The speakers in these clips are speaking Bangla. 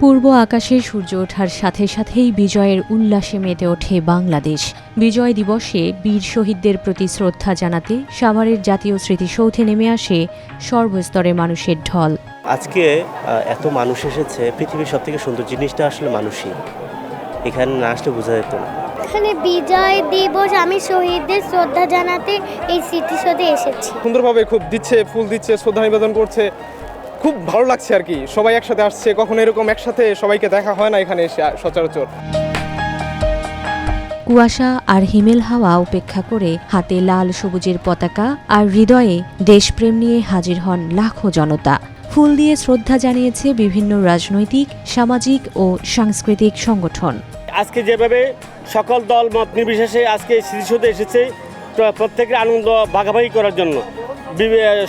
পূর্ব আকাশে সূর্য ওঠার সাথে সাথেই বিজয়ের উল্লাসে মেতে ওঠে বাংলাদেশ। বিজয় দিবসে বীর শহীদদের প্রতি শ্রদ্ধা জানাতে সাভারের জাতীয় স্মৃতিসৌধে নেমে আসে সর্বস্তরের মানুষের ঢল। আজকে এত মানুষ এসেছে, পৃথিবীর সবথেকে সুন্দর জিনিসটা আসলে মানুষই। এখানে না আসলে বোঝা যেত না। এখানে বিজয় দিবস আমি শহীদদের শ্রদ্ধা জানাতে এই স্মৃতিসৌধে এসেছি। সুন্দরভাবে খুব দিচ্ছে, ফুল দিচ্ছে, শ্রদ্ধা নিবেদন করছে, খুব ভালো লাগছে আর কি। সবাই একসাথে আসছে, কখনো এরকম একসাথে সবাইকে দেখা হয় না এখানে এসে সচরাচর। কুয়াশা আর হিমেল হাওয়া উপেক্ষা করে হাতে লাল সবুজের পতাকা আর হৃদয়ে দেশপ্রেম নিয়ে হাজির হন লাখো জনতা। ফুল দিয়ে শ্রদ্ধা জানিয়েছে বিভিন্ন রাজনৈতিক, সামাজিক ও সাংস্কৃতিক সংগঠন। আজকে যেভাবে সকল দল মত নির্বিশেষে আজকে স্মৃতিসৌধে এসেছে প্রত্যেকের আনন্দ ভাগাভাগি করার জন্য।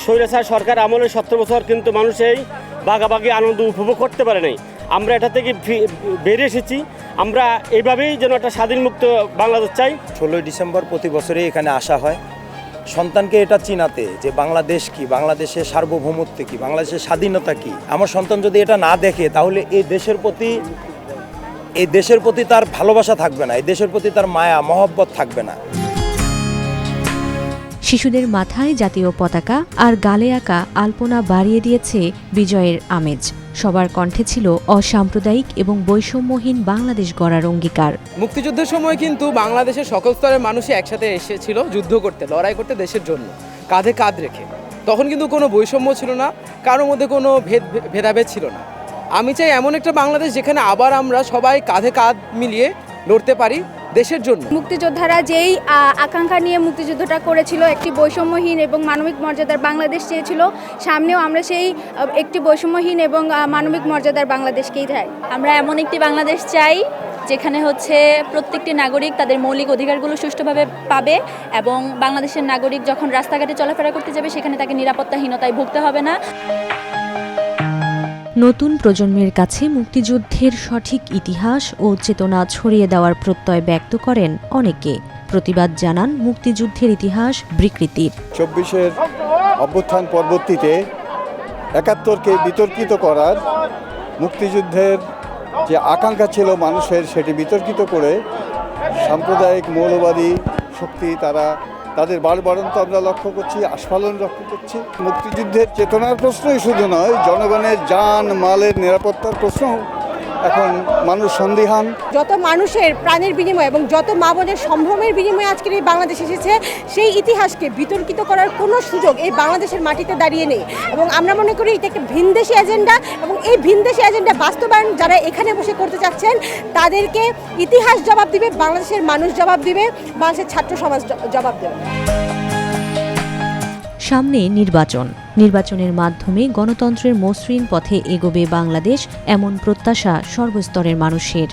স্বৈরাচার সরকার আমলে 17 বছর কিন্তু মানুষ এই ভাগাভাগি আনন্দ উপভোগ করতে পারে নাই। আমরা এটা থেকে বেরিয়ে এসেছি। আমরা এইভাবেই যেন একটা স্বাধীন মুক্ত বাংলাদেশ চাই। 16 ডিসেম্বর প্রতি বছরই এখানে আসা হয় সন্তানকে এটা চিনাতে যে বাংলাদেশ কি, বাংলাদেশের সার্বভৌমত্ব কি, বাংলাদেশের স্বাধীনতা কি। আমার সন্তান যদি এটা না দেখে তাহলে এই দেশের প্রতি তার ভালোবাসা থাকবে না, এই দেশের প্রতি তার মায়া মহব্বত থাকবে না। শিশুদের মাথায় জাতীয় পতাকা আর গালে আঁকা আলপনা বাড়িয়ে দিয়েছে বিজয়ের আমেজ। সবার কণ্ঠে ছিল অসাম্প্রদায়িক এবং বৈষম্যহীন বাংলাদেশ গড়ার অঙ্গীকার। মুক্তিযুদ্ধের সময় কিন্তু বাংলাদেশের সকল স্তরের মানুষই একসাথে এসেছিল যুদ্ধ করতে, লড়াই করতে দেশের জন্য, কাঁধে কাঁধ রেখে। তখন কিন্তু কোনো বৈষম্য ছিল না, কারোর মধ্যে কোনো ভেদাভেদ ছিল না। আমি চাই এমন একটা বাংলাদেশ যেখানে আবার আমরা সবাই কাঁধে কাঁধ মিলিয়ে লড়তে পারি দেশের জন্য। মুক্তিযোদ্ধারা যেই আকাঙ্ক্ষা নিয়ে মুক্তিযুদ্ধটা করেছিল, একটি বৈষম্যহীন এবং মানবিক মর্যাদার বাংলাদেশ চেয়েছিল, সামনেও আমরা সেই একটি বৈষম্যহীন এবং মানবিক মর্যাদার বাংলাদেশকেই চাই। আমরা এমন একটি বাংলাদেশ চাই যেখানে প্রত্যেকটি নাগরিক তাদের মৌলিক অধিকারগুলো সুষ্ঠুভাবে পাবে এবং বাংলাদেশের নাগরিক যখন রাস্তাঘাটে চলাফেরা করতে যাবে সেখানে তাকে নিরাপত্তাহীনতায় ভুগতে হবে না। নতুন প্রজন্মের কাছে মুক্তিযুদ্ধের সঠিক ইতিহাস ও চেতনা ছড়িয়ে দেওয়ার প্রত্যয় ব্যক্ত করেন অনেকে। প্রতিবাদ জানান মুক্তিযুদ্ধের ইতিহাস বিকৃতির। 24-এর অভ্যুত্থান পরবর্তীতে 71কে বিতর্কিত করার, মুক্তিযুদ্ধের যে আকাঙ্ক্ষা ছিল মানুষের সেটি বিতর্কিত করে সাম্প্রদায়িক মৌলবাদী শক্তি তাদের বাড়বাড়ন্ত আমরা লক্ষ্য করছি, আস্ফালন লক্ষ্য করছি। মুক্তিযুদ্ধের চেতনার প্রশ্নই শুধু নয়, জনগণের জান মালের নিরাপত্তার প্রশ্ন এখন মানুষ সন্দিহান। যত মানুষের প্রাণের বিনিময়ে এবং যত মা বোনের সম্ভ্রমের বিনিময়ে আজকের এই বাংলাদেশ এসেছে, সেই ইতিহাসকে বিতর্কিত করার কোনো সুযোগ এই বাংলাদেশের মাটিতে দাঁড়িয়ে নেই। এবং আমরা মনে করি এটা একটা ভিনদেশি এজেন্ডা, এবং এই ভিনদেশি এজেন্ডা বাস্তবায়ন যারা এখানে বসে করতে চাচ্ছেন তাদেরকে ইতিহাস জবাব দিবে, বাংলাদেশের মানুষ জবাব দিবে, বাংলাদেশের ছাত্র সমাজ জবাব দেবে। সামনে নির্বাচনের মাধ্যমে গণতন্ত্রের মসৃণ পথে এগোবে বাংলাদেশ, এমন প্রত্যাশা সর্বস্তরের মানুষের।